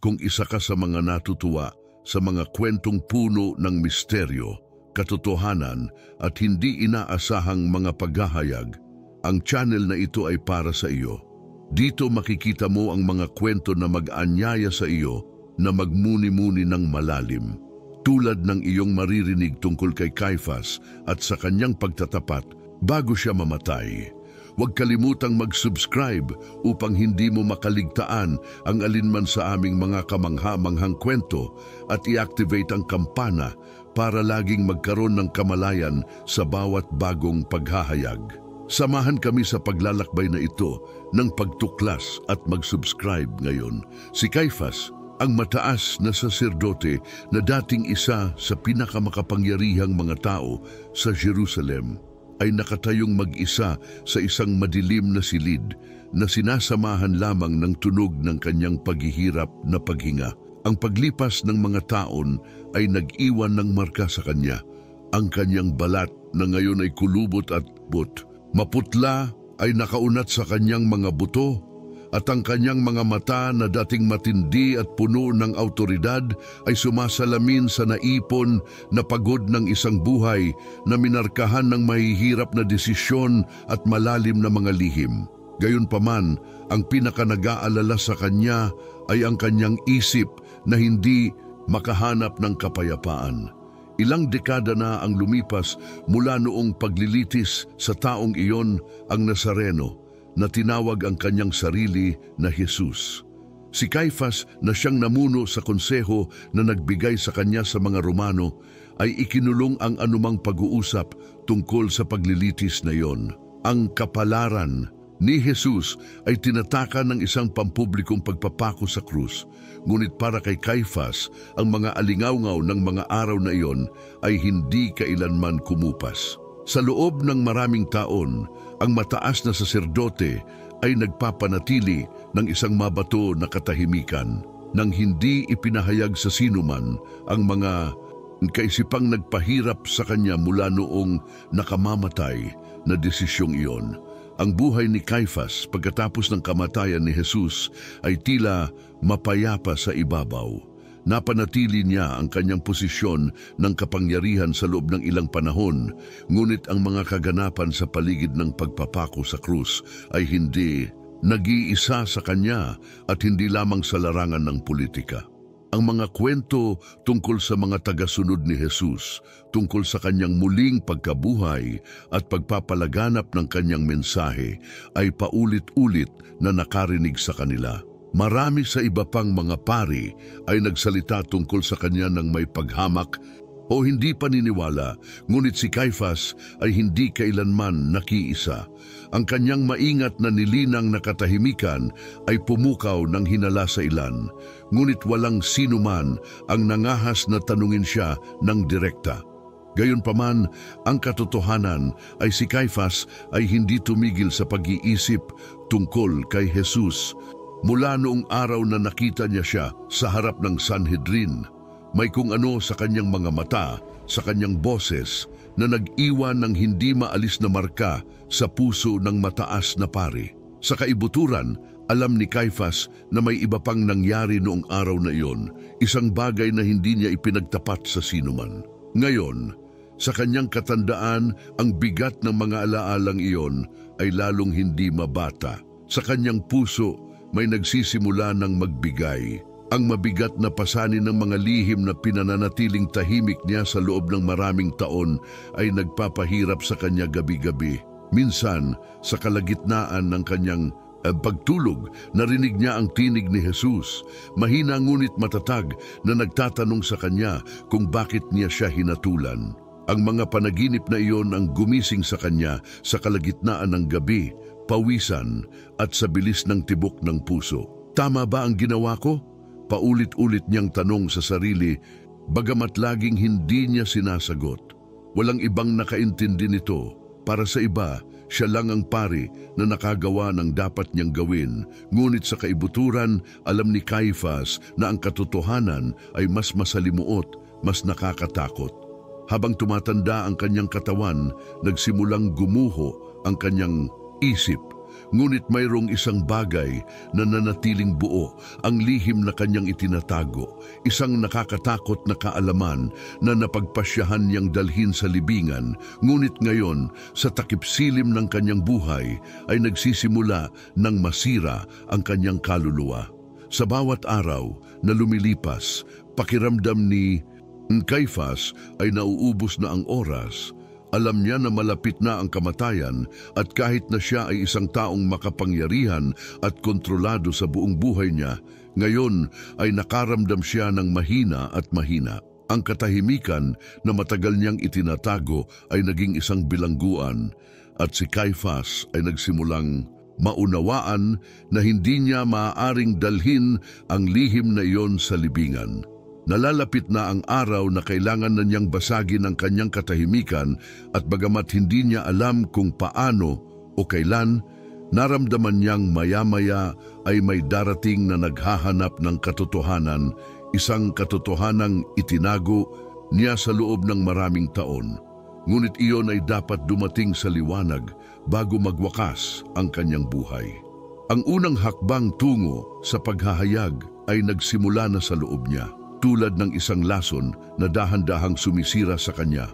kung isa ka sa mga natutuwa sa mga kwentong puno ng misteryo, katotohanan at hindi inaasahang mga paghahayag, ang channel na ito ay para sa iyo. Dito makikita mo ang mga kwento na mag-anyaya sa iyo na magmuni-muni ng malalim. Tulad ng iyong maririnig tungkol kay Caiphas at sa kanyang pagtatapat bago siya mamatay. Huwag kalimutang mag-subscribe upang hindi mo makaligtaan ang alinman sa aming mga kamangha-manghang kwento at i-activate ang kampana para laging magkaroon ng kamalayan sa bawat bagong paghahayag. Samahan kami sa paglalakbay na ito ng pagtuklas at mag-subscribe ngayon. Si Caiphas, ang mataas na saserdote na dating isa sa pinakamakapangyarihang mga tao sa Jerusalem, ay nakatayong mag-isa sa isang madilim na silid na sinasamahan lamang ng tunog ng kanyang paghihirap na paghinga. Ang paglipas ng mga taon ay nag-iwan ng marka sa kanya. Ang kanyang balat na ngayon ay kulubot at maputla ay nakaunat sa kanyang mga buto, at ang kanyang mga mata na dating matindi at puno ng awtoridad ay sumasalamin sa naipon na pagod ng isang buhay na minarkahan ng mahihirap na desisyon at malalim na mga lihim. Gayunpaman, ang pinaka-nag-aalala sa kanya ay ang kanyang isip na hindi makahanap ng kapayapaan. Ilang dekada na ang lumipas mula noong paglilitis sa taong iyon, ang Nazareno, na tinawag ang kanyang sarili na Jesus. Si Caiphas na siyang namuno sa konseho na nagbigay sa kanya sa mga Romano ay ikinulong ang anumang pag-uusap tungkol sa paglilitis na iyon. Ang kapalaran ni Jesus ay tinataka ng isang pampublikong pagpapako sa krus. Ngunit para kay Caiphas, ang mga alingawngaw ng mga araw na iyon ay hindi kailanman kumupas. Sa loob ng maraming taon, ang mataas na saserdote ay nagpapanatili ng isang mabato na katahimikan nang hindi ipinahayag sa sinuman ang mga kaisipang nagpahirap sa kanya mula noong nakamamatay na desisyong iyon. Ang buhay ni Caiphas pagkatapos ng kamatayan ni Jesus ay tila mapayapa sa ibabaw. Napanatili niya ang kanyang posisyon ng kapangyarihan sa loob ng ilang panahon, ngunit ang mga kaganapan sa paligid ng pagpapako sa krus ay hindi nag-iisa sa kanya at hindi lamang sa larangan ng politika. Ang mga kwento tungkol sa mga tagasunod ni Jesus, tungkol sa kanyang muling pagkabuhay at pagpapalaganap ng kanyang mensahe ay paulit-ulit na nakarinig sa kanila. Marami sa iba pang mga pari ay nagsalita tungkol sa kanya ng may paghamak o hindi paniniwala, ngunit si Caiphas ay hindi kailanman nakiisa. Ang kanyang maingat na nilinang na katahimikan ay pumukaw ng hinala sa ilan, ngunit walang sinuman ang nangahas na tanungin siya ng direkta. Gayunpaman, ang katotohanan ay si Caiphas ay hindi tumigil sa pag-iisip tungkol kay Jesus. Mula noong araw na nakita niya siya sa harap ng Sanhedrin, may kung ano sa kanyang mga mata, sa kanyang boses, na nag-iwan ng hindi maalis na marka sa puso ng mataas na pari. Sa kaibuturan, alam ni Caiphas na may iba pang nangyari noong araw na iyon, isang bagay na hindi niya ipinagtapat sa sinuman. Ngayon, sa kanyang katandaan, ang bigat ng mga alaalang iyon ay lalong hindi mabata. Sa kanyang puso, may nagsisimula ng magbigay. Ang mabigat na pasanin ng mga lihim na pinananatiling tahimik niya sa loob ng maraming taon ay nagpapahirap sa kanya gabi-gabi. Minsan, sa kalagitnaan ng kanyang pagtulog, narinig niya ang tinig ni Jesus. Mahina ngunit matatag na nagtatanong sa kanya kung bakit niya siya hinatulan. Ang mga panaginip na iyon ang gumising sa kanya sa kalagitnaan ng gabi, pawisan at sa bilis ng tibok ng puso. Tama ba ang ginawa ko? Paulit-ulit niyang tanong sa sarili, bagamat laging hindi niya sinasagot. Walang ibang nakaintindi nito. Para sa iba, siya lang ang pari na nakagawa ng dapat niyang gawin. Ngunit sa kaibuturan, alam ni Caiphas na ang katotohanan ay mas masalimuot, mas nakakatakot. Habang tumatanda ang kanyang katawan, nagsimulang gumuho ang kanyang isip. Ngunit mayroong isang bagay na nanatiling buo, ang lihim na kanyang itinatago, isang nakakatakot na kaalaman na napagpasyahan niyang dalhin sa libingan, ngunit ngayon, sa takip-silim ng kanyang buhay, ay nagsisimula ng masira ang kanyang kaluluwa. Sa bawat araw na lumilipas, pakiramdam ni Caiphas ay nauubos na ang oras. Alam niya na malapit na ang kamatayan at kahit na siya ay isang taong makapangyarihan at kontrolado sa buong buhay niya, ngayon ay nakaramdam siya ng mahina at mahina. Ang katahimikan na matagal niyang itinatago ay naging isang bilangguan at si Caiphas ay nagsimulang maunawaan na hindi niya maaaring dalhin ang lihim na iyon sa libingan. Nalalapit na ang araw na kailangan na niyang basagin ang kanyang katahimikan at bagamat hindi niya alam kung paano o kailan, naramdaman niyang maya-maya ay may darating na naghahanap ng katotohanan, isang katotohanang itinago niya sa loob ng maraming taon. Ngunit iyon ay dapat dumating sa liwanag bago magwakas ang kanyang buhay. Ang unang hakbang tungo sa paghahayag ay nagsimula na sa loob niya, tulad ng isang lason na dahan-dahang sumisira sa kanya.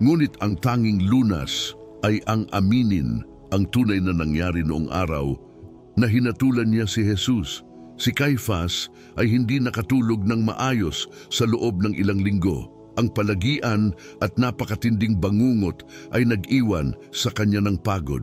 Ngunit ang tanging lunas ay ang aminin ang tunay na nangyari noong araw na hinatulan niya si Jesus. Si Caiphas ay hindi nakatulog ng maayos sa loob ng ilang linggo. Ang palagian at napakatinding bangungot ay nag-iwan sa kanya ng pagod.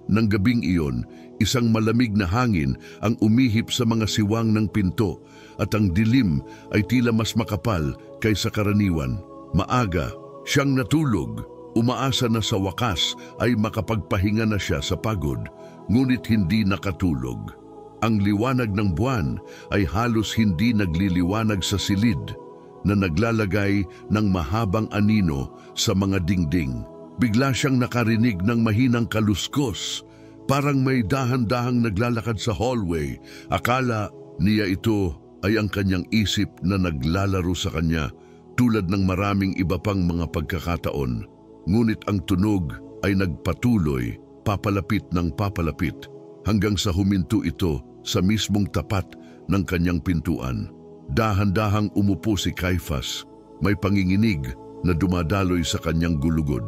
Nang gabing iyon, isang malamig na hangin ang umihip sa mga siwang ng pinto at ang dilim ay tila mas makapal kaysa karaniwan. Maaga, siyang natulog, umaasa na sa wakas ay makapagpahinga na siya sa pagod, ngunit hindi nakatulog. Ang liwanag ng buwan ay halos hindi nagliliwanag sa silid na naglalagay ng mahabang anino sa mga dingding. Bigla siyang nakarinig ng mahinang kaluskos, parang may dahan-dahang naglalakad sa hallway. Akala niya ito ay ang kanyang isip na naglalaro sa kanya tulad ng maraming iba pang mga pagkakataon. Ngunit ang tunog ay nagpatuloy, papalapit ng papalapit, hanggang sa huminto ito sa mismong tapat ng kanyang pintuan. Dahan-dahang umupo si Caiphas, may panginginig na dumadaloy sa kanyang gulugod.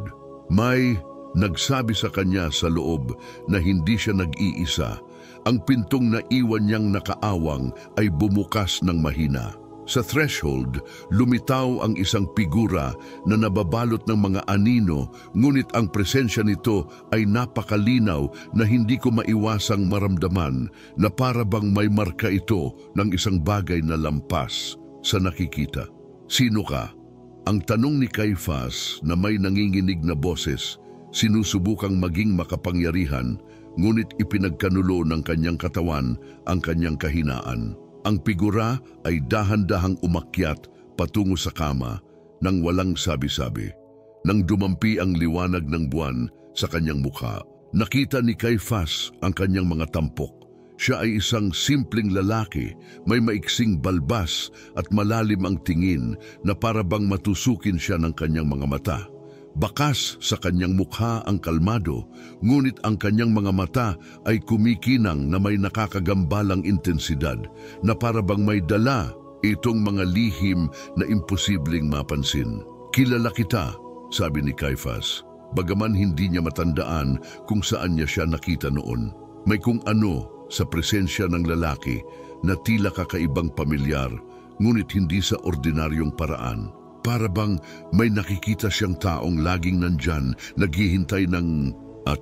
May nagsabi sa kanya sa loob na hindi siya nag-iisa. Ang pintong naiwan niyang nakaawang ay bumukas ng mahina. Sa threshold, lumitaw ang isang figura na nababalot ng mga anino, ngunit ang presensya nito ay napakalinaw na hindi ko maiwasang maramdaman na para bang may marka ito ng isang bagay na lampas sa nakikita. Sino ka? Ang tanong ni Caiphas na may nanginginig na boses, sinusubukang maging makapangyarihan, ngunit ipinagkanulo ng kanyang katawan ang kanyang kahinaan. Ang figura ay dahan-dahang umakyat patungo sa kama nang walang sabi-sabi. Nang dumampi ang liwanag ng buwan sa kanyang mukha, nakita ni Caiphas ang kanyang mga tampok. Siya ay isang simpleng lalaki, may maiksing balbas at malalim ang tingin na para bang matusukin siya ng kanyang mga mata. Bakas sa kanyang mukha ang kalmado, ngunit ang kanyang mga mata ay kumikinang na may nakakagambalang intensidad na para bang may dala itong mga lihim na imposibleng mapansin. Kilala kita, sabi ni Caiphas, bagaman hindi niya matandaan kung saan niya siya nakita noon. May kung ano sa presensya ng lalaki na tila kakaibang pamilyar, ngunit hindi sa ordinaryong paraan. Para bang may nakikita siyang taong laging nandyan, naghihintay ng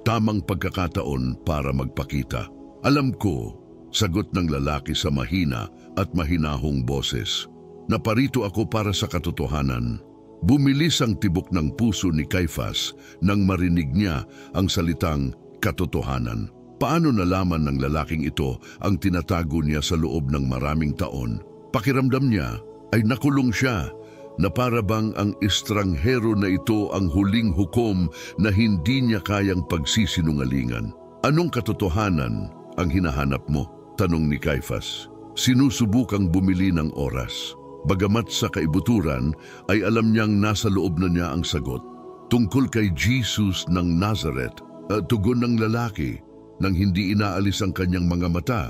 tamang pagkakataon para magpakita. Alam ko, sagot ng lalaki sa mahina at mahinahong boses, naparito ako para sa katotohanan. Bumilis ang tibok ng puso ni Caiphas nang marinig niya ang salitang katotohanan. Paano nalaman ng lalaking ito ang tinatago niya sa loob ng maraming taon? Pakiramdam niya ay nakulong siya, na para bang ang estranghero na ito ang huling hukom na hindi niya kayang pagsisinungalingan. Anong katotohanan ang hinahanap mo? Tanong ni Caiphas. Sinusubukang bumili ng oras. Bagamat sa kaibuturan ay alam niyang nasa loob na niya ang sagot. Tungkol kay Jesus ng Nazareth, tugon ng lalaki. nang hindi inaalis ang kanyang mga mata.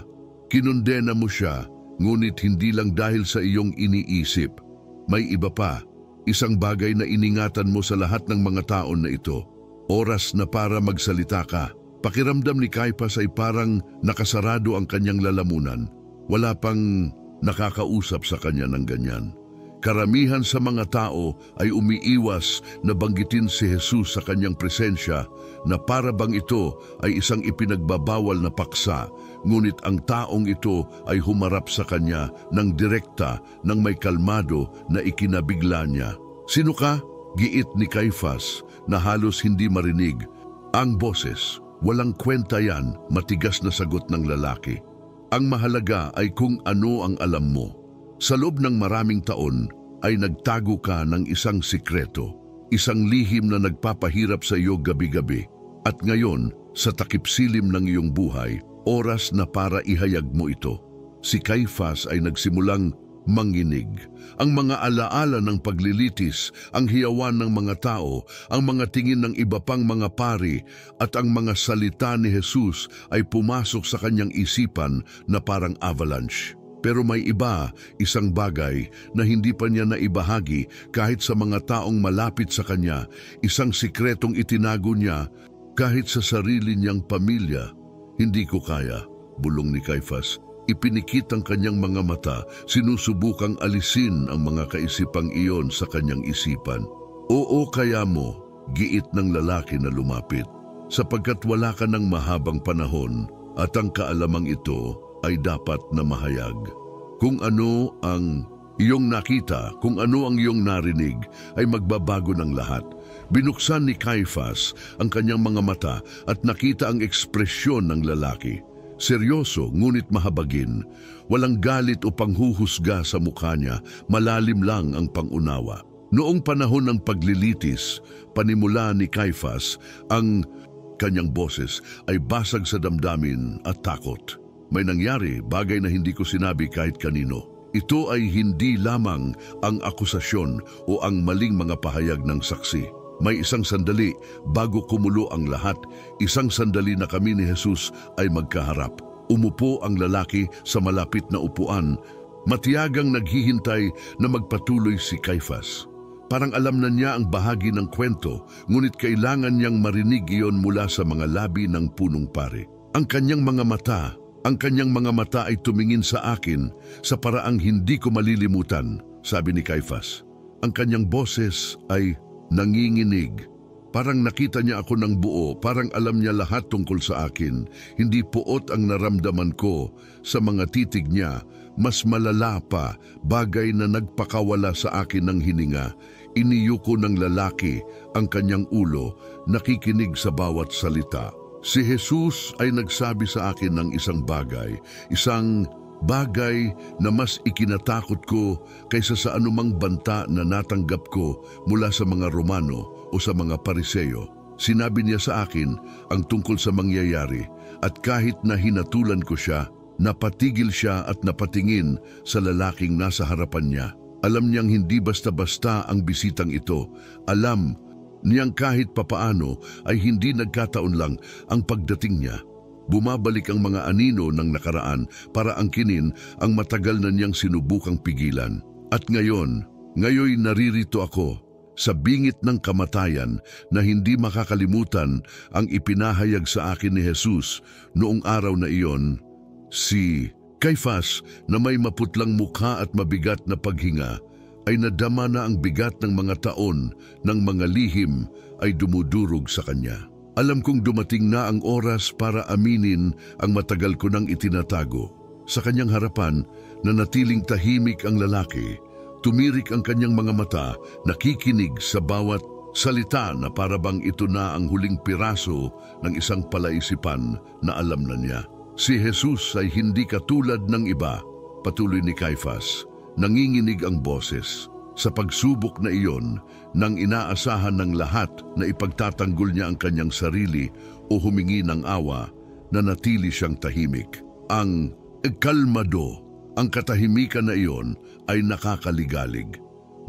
Kinondena mo siya, ngunit hindi lang dahil sa iyong iniisip. May iba pa, isang bagay na iningatan mo sa lahat ng mga taon na ito. Oras na para magsalita ka. Pakiramdam ni Caiphas ay parang nakasarado ang kanyang lalamunan. Wala pang nakakausap sa kanya ng ganyan. Karamihan sa mga tao ay umiiwas na banggitin si Jesus sa kanyang presensya na para bang ito ay isang ipinagbabawal na paksa, ngunit ang taong ito ay humarap sa kanya ng direkta nang may kalmado na ikinabigla niya. Sino ka? Giit ni Caiphas na halos hindi marinig. Ang boses, walang kwenta yan, matigas na sagot ng lalaki. Ang mahalaga ay kung ano ang alam mo. Sa loob ng maraming taon ay nagtago ka ng isang sikreto, isang lihim na nagpapahirap sa iyo gabi-gabi. At ngayon, sa takip-silim ng iyong buhay, oras na para ihayag mo ito. Si Caiphas ay nagsimulang manginig. Ang mga alaala ng paglilitis, ang hiyawan ng mga tao, ang mga tingin ng iba pang mga pari, at ang mga salita ni Jesus ay pumasok sa kanyang isipan na parang avalanche. Pero may iba, isang bagay na hindi pa niya naibahagi kahit sa mga taong malapit sa kanya, isang sikretong itinago niya kahit sa sarili niyang pamilya. Hindi ko kaya, bulong ni Caiphas. Ipinikit ang kanyang mga mata, sinusubukang alisin ang mga kaisipang iyon sa kanyang isipan. Oo, kaya mo, giit ng lalaki na lumapit, sapagkat wala ka ng mahabang panahon at ang kaalamang ito ay dapat na mahayag. Kung ano ang iyong nakita, kung ano ang iyong narinig, ay magbabago ng lahat. Binuksan ni Caiphas ang kanyang mga mata at nakita ang ekspresyon ng lalaki. Seryoso ngunit mahabagin, walang galit o panghuhusga sa mukha niya, malalim lang ang pangunawa. Noong panahon ng paglilitis, panimula ni Caiphas, ang kanyang boses ay basag sa damdamin at takot. May nangyari, bagay na hindi ko sinabi kahit kanino. Ito ay hindi lamang ang akusasyon o ang maling mga pahayag ng saksi. May isang sandali bago kumulo ang lahat, isang sandali na kami ni Jesus ay magkaharap. Umupo ang lalaki sa malapit na upuan, matiyagang naghihintay na magpatuloy si Caiphas. Parang alam na niya ang bahagi ng kwento, ngunit kailangan niyang marinig iyon mula sa mga labi ng punong pari. Ang kanyang mga mata ay tumingin sa akin sa paraang hindi ko malilimutan, sabi ni Caiphas. Ang kanyang boses ay nanginginig. Parang nakita niya ako ng buo, parang alam niya lahat tungkol sa akin. Hindi puot ang naramdaman ko sa mga titig niya, mas malala pa, bagay na nagpakawala sa akin ng hininga. Iniyuko ng lalaki ang kanyang ulo, nakikinig sa bawat salita. Si Jesus ay nagsabi sa akin ng isang bagay na mas ikinatakot ko kaysa sa anumang banta na natanggap ko mula sa mga Romano o sa mga Pariseo. Sinabi niya sa akin ang tungkol sa mangyayari at kahit na hinatulan ko siya, napatigil siya at napatingin sa lalaking nasa harapan niya. Alam niyang hindi basta-basta ang bisitang ito. Alam niyang kahit papaano ay hindi nagkataon lang ang pagdating niya. Bumabalik ang mga anino ng nakaraan para angkinin ang matagal na niyang sinubukang pigilan. At ngayon naririto ako sa bingit ng kamatayan na hindi makakalimutan ang ipinahayag sa akin ni Jesus noong araw na iyon. Si Caiphas na may maputlang mukha at mabigat na paghinga ay nadama na ang bigat ng mga taon ng mga lihim ay dumudurog sa kanya. Alam kong dumating na ang oras para aminin ang matagal ko nang itinatago. Sa kanyang harapan, nanatiling tahimik ang lalaki. Tumirik ang kanyang mga mata, nakikinig sa bawat salita na parabang ito na ang huling piraso ng isang palaisipan na alam na niya. Si Jesus ay hindi katulad ng iba, patuloy ni Caiphas. Nanginginig ang boses. Sa pagsubok na iyon, nang inaasahan ng lahat na ipagtatanggol niya ang kanyang sarili o humingi ng awa, nanatili siyang tahimik. Ang kalmado, ang katahimikan na iyon ay nakakaligalig.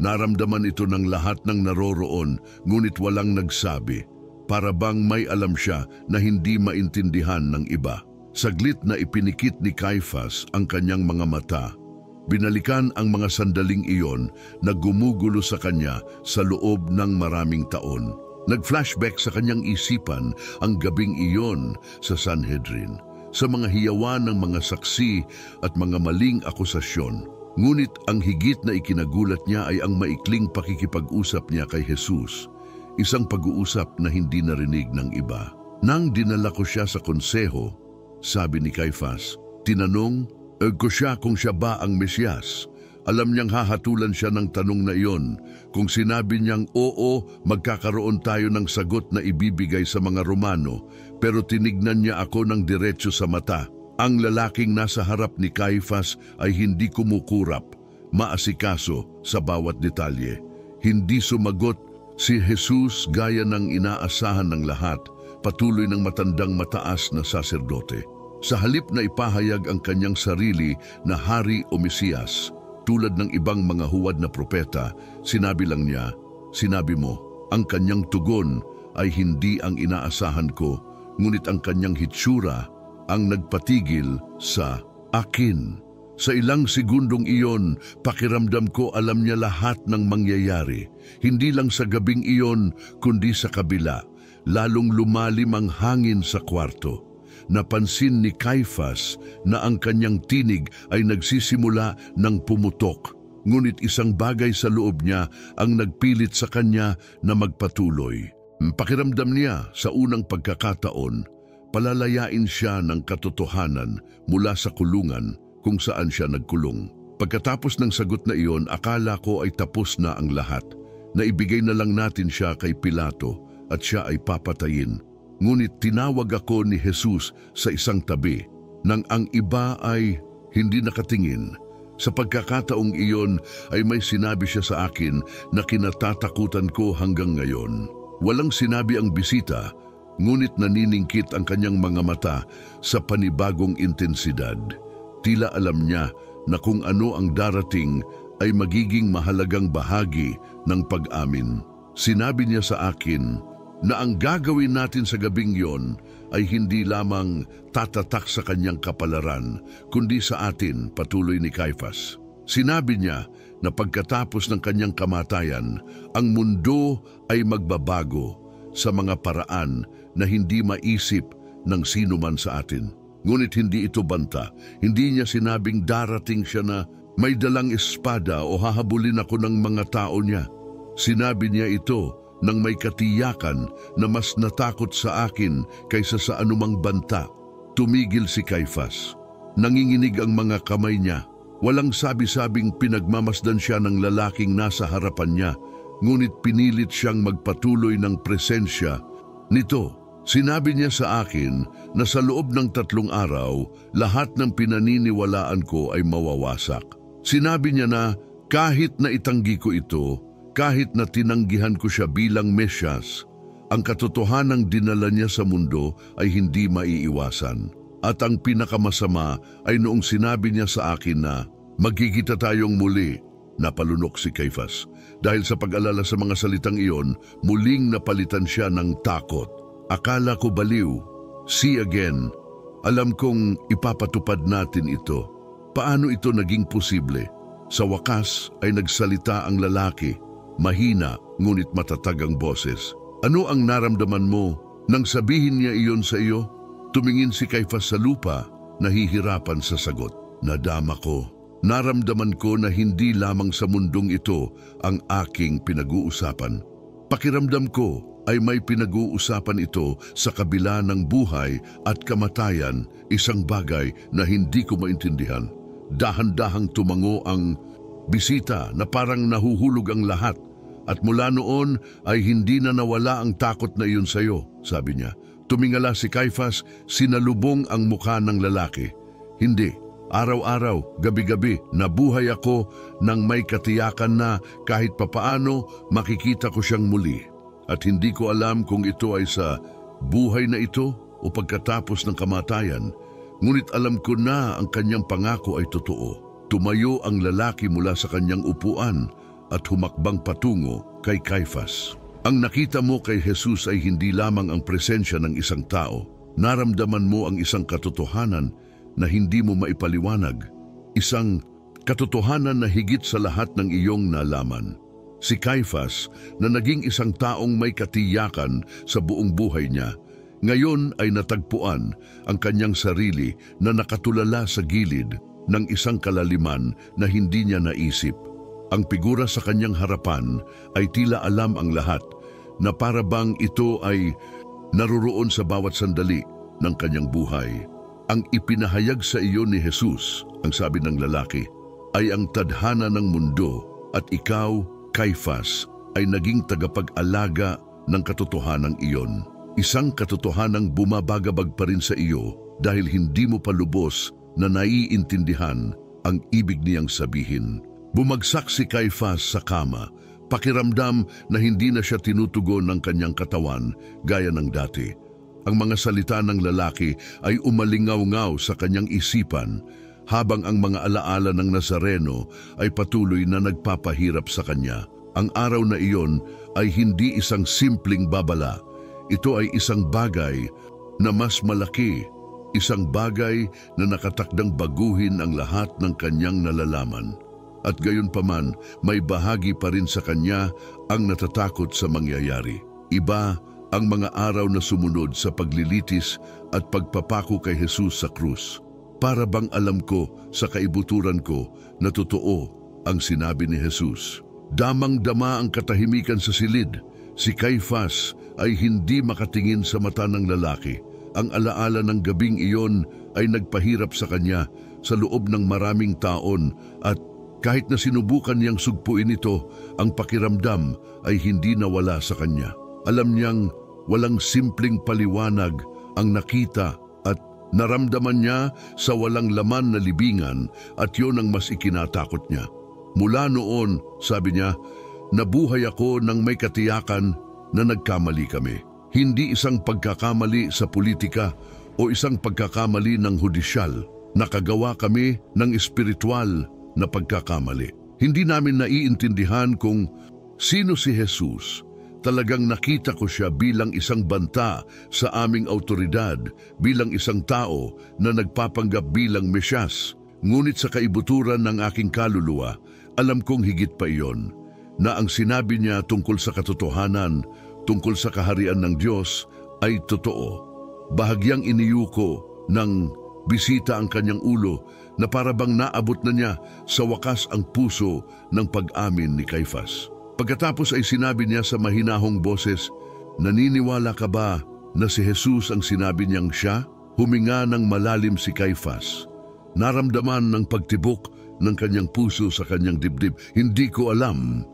Naramdaman ito ng lahat ng naroroon, ngunit walang nagsabi. para bang may alam siya na hindi maintindihan ng iba. Saglit na ipinikit ni Caiphas ang kanyang mga mata. Binalikan ang mga sandaling iyon na gumugulo sa kanya sa loob ng maraming taon. Nag-flashback sa kanyang isipan ang gabing iyon sa Sanhedrin, sa mga hiyawan ng mga saksi at mga maling akusasyon. Ngunit ang higit na ikinagulat niya ay ang maikling pakikipag-usap niya kay Jesus, isang pag-uusap na hindi narinig ng iba. Nang dinala ko siya sa konseho, sabi ni Caiphas, tinanong ko siya kung siya ba ang Mesiyas. Alam niyang hahatulan siya ng tanong na iyon. Kung sinabi niyang oo, magkakaroon tayo ng sagot na ibibigay sa mga Romano, pero tinignan niya ako ng diretso sa mata. Ang lalaking nasa harap ni Caiphas ay hindi kumukurap, maasikaso sa bawat detalye. Hindi sumagot si Jesus gaya ng inaasahan ng lahat, patuloy ng matandang mataas na saserdote. Sa halip na ipahayag ang kanyang sarili na hari o Mesiyas, tulad ng ibang mga huwad na propeta, sinabi lang niya, sinabi mo. Ang kanyang tugon ay hindi ang inaasahan ko, ngunit ang kanyang hitsura ang nagpatigil sa akin. Sa ilang segundong iyon, pakiramdam ko alam niya lahat ng mangyayari. Hindi lang sa gabing iyon, kundi sa kabila. Lalong lumalim ang hangin sa kwarto. Napansin ni Caiphas na ang kanyang tinig ay nagsisimula ng pumutok. Ngunit isang bagay sa loob niya ang nagpilit sa kanya na magpatuloy. Pakiramdam niya sa unang pagkakataon, palalayain siya ng katotohanan mula sa kulungan kung saan siya nagkulong. Pagkatapos ng sagot na iyon, akala ko ay tapos na ang lahat. Naibigay na lang natin siya kay Pilato at siya ay papatayin. Ngunit tinawag ako ni Jesus sa isang tabi nang ang iba ay hindi nakatingin. Sa pagkakataong iyon ay may sinabi siya sa akin na kinatatakutan ko hanggang ngayon. Walang sinabi ang bisita, ngunit naniningkit ang kanyang mga mata sa panibagong intensidad. Tila alam niya na kung ano ang darating ay magiging mahalagang bahagi ng pag-amin. Sinabi niya sa akin na ang gagawin natin sa gabing yon ay hindi lamang tatatak sa kanyang kapalaran, kundi sa atin, patuloy ni Caiphas. Sinabi niya na pagkatapos ng kanyang kamatayan, ang mundo ay magbabago sa mga paraan na hindi maisip ng sino man sa atin. Ngunit hindi ito banta. Hindi niya sinabing darating siya na may dalang espada o hahabulin ako ng mga tao niya. Sinabi niya ito nang may katiyakan na mas natakot sa akin kaysa sa anumang banta. Tumigil si Caiphas. Nanginginig ang mga kamay niya. Walang sabi-sabing pinagmamasdan siya ng lalaking nasa harapan niya, ngunit pinilit siyang magpatuloy ng presensya nito. Sinabi niya sa akin na sa loob ng 3 araw, lahat ng pinaniniwalaan ko ay mawawasak. Sinabi niya na kahit na itanggi ko ito, kahit na tinanggihan ko siya bilang Mesiyas, ang katotohanang dinala niya sa mundo ay hindi maiiwasan. At ang pinakamasama ay noong sinabi niya sa akin na magkikita tayong muli. Napalunok si Caiphas. Dahil sa pag-alala sa mga salitang iyon, muling napalitan siya ng takot. Akala ko baliw. See again. Alam kong ipapatupad natin ito. Paano ito naging posible? Sa wakas ay nagsalita ang lalaki. Mahina ngunit matatag ang boses. Ano ang naramdaman mo nang sabihin niya iyon sa iyo? Tumingin si Caiphas sa lupa, nahihirapan sa sagot. Nadama ko. Naramdaman ko na hindi lamang sa mundong ito ang aking pinag-uusapan. Pakiramdam ko ay may pinag-uusapan ito sa kabila ng buhay at kamatayan, isang bagay na hindi ko maintindihan. Dahan-dahang tumango ang bisita na parang nahuhulog ang lahat. At mula noon ay hindi na nawala ang takot na iyon sa iyo, sabi niya. Tumingala si Caiphas, sinalubong ang mukha ng lalaki. Hindi, araw-araw, gabi-gabi, nabuhay ako nang may katiyakan na kahit papaano makikita ko siyang muli. At hindi ko alam kung ito ay sa buhay na ito o pagkatapos ng kamatayan. Ngunit alam ko na ang kanyang pangako ay totoo. Tumayo ang lalaki mula sa kanyang upuan at humakbang patungo kay Caiphas. Ang nakita mo kay Jesus ay hindi lamang ang presensya ng isang tao. Naramdaman mo ang isang katotohanan na hindi mo maipaliwanag. Isang katotohanan na higit sa lahat ng iyong nalaman. Si Caiphas, na naging isang taong may katiyakan sa buong buhay niya, ngayon ay natagpuan ang kanyang sarili na nakatulala sa gilid ng isang kalaliman na hindi niya naisip. Ang figura sa kanyang harapan ay tila alam ang lahat, na para bang ito ay naruroon sa bawat sandali ng kanyang buhay. Ang ipinahayag sa iyo ni Jesus, ang sabi ng lalaki, ay ang tadhana ng mundo, at ikaw, Caiphas, ay naging tagapag-alaga ng katotohanang iyon. Isang katotohanang bumabagabag pa rin sa iyo dahil hindi mo pa lubos na naiintindihan ang ibig niyang sabihin. Bumagsak si Caiphas sa kama, pakiramdam na hindi na siya tinutugon ng kanyang katawan gaya ng dati. Ang mga salita ng lalaki ay umalingaw-ngaw sa kanyang isipan, habang ang mga alaala ng Nazareno ay patuloy na nagpapahirap sa kanya. Ang araw na iyon ay hindi isang simpleng babala. Ito ay isang bagay na mas malaki, isang bagay na nakatakdang baguhin ang lahat ng kanyang nalalaman. At gayon paman, may bahagi pa rin sa kanya ang natatakot sa mangyayari. Iba ang mga araw na sumunod sa paglilitis at pagpapako kay Jesus sa krus. Para bang alam ko sa kaibuturan ko na totoo ang sinabi ni Jesus. Damang-dama ang katahimikan sa silid. Si Caiphas ay hindi makatingin sa mata ng lalaki. Ang alaala ng gabing iyon ay nagpahirap sa kanya sa loob ng maraming taon, at kahit na sinubukan niyang sugpuin ito, ang pakiramdam ay hindi nawala sa kanya. Alam niyang walang simpleng paliwanag ang nakita at naramdaman niya sa walang laman na libingan, at yun ang mas ikinatakot niya. Mula noon, sabi niya, nabuhay ako ng may katiyakan na nagkamali kami. Hindi isang pagkakamali sa politika o isang pagkakamali ng hudisyal. Nakagawa kami ng espiritual na pagkakamali. Hindi namin naiintindihan kung sino si Jesus. Talagang nakita ko siya bilang isang banta sa aming autoridad, bilang isang tao na nagpapanggap bilang Mesyas. Ngunit sa kaibuturan ng aking kaluluwa, alam kong higit pa iyon, na ang sinabi niya tungkol sa katotohanan, tungkol sa kaharian ng Diyos ay totoo. Bahagyang iniyuko ng bisita ang kanyang ulo, na para bang naabot na niya sa wakas ang puso ng pag-amin ni Caiphas. Pagkatapos ay sinabi niya sa mahinahong boses, naniniwala ka ba na si Jesus ang sinabi niyang siya? Huminga ng malalim si Caiphas. Naramdaman ng pagtibok ng kanyang puso sa kanyang dibdib. Hindi ko alam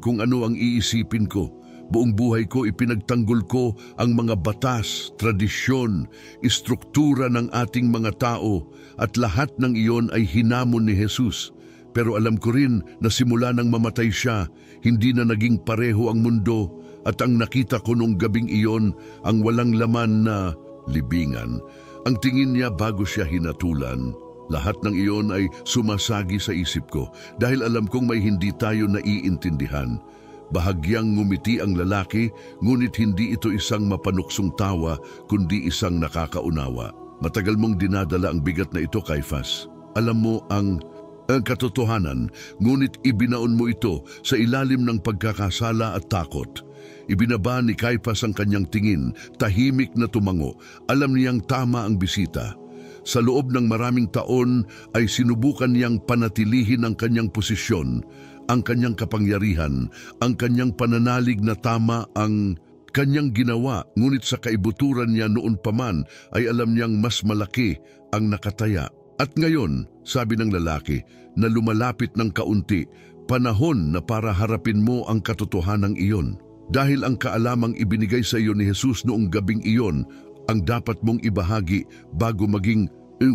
kung ano ang iisipin ko. Buong buhay ko ipinagtanggol ko ang mga batas, tradisyon, istruktura ng ating mga tao, at lahat ng iyon ay hinamon ni Jesus. Pero alam ko rin na simula nang mamatay siya, hindi na naging pareho ang mundo, at ang nakita ko nung gabing iyon ang walang laman na libingan. Ang tingin niya bago siya hinatulan. Lahat ng iyon ay sumasagi sa isip ko dahil alam kong may hindi tayo naiintindihan. Bahagyang ngumiti ang lalaki, ngunit hindi ito isang mapanuksong tawa, kundi isang nakakaunawa. Matagal mong dinadala ang bigat na ito, Caiphas. Alam mo ang katotohanan, ngunit ibinaon mo ito sa ilalim ng pagkakasala at takot. Ibinaba ni Caiphas ang kanyang tingin, tahimik na tumango. Alam niyang tama ang bisita. Sa loob ng maraming taon ay sinubukan niyang panatilihin ang kanyang posisyon, ang kanyang kapangyarihan, ang kanyang pananalig na tama ang kanyang ginawa. Ngunit sa kaibuturan niya noon pa man ay alam niyang mas malaki ang nakataya. At ngayon, sabi ng lalaki na lumalapit ng kaunti, panahon na para harapin mo ang katotohanang iyon. Dahil ang kaalamang ibinigay sa iyo ni Jesus noong gabing iyon, ang dapat mong ibahagi bago maging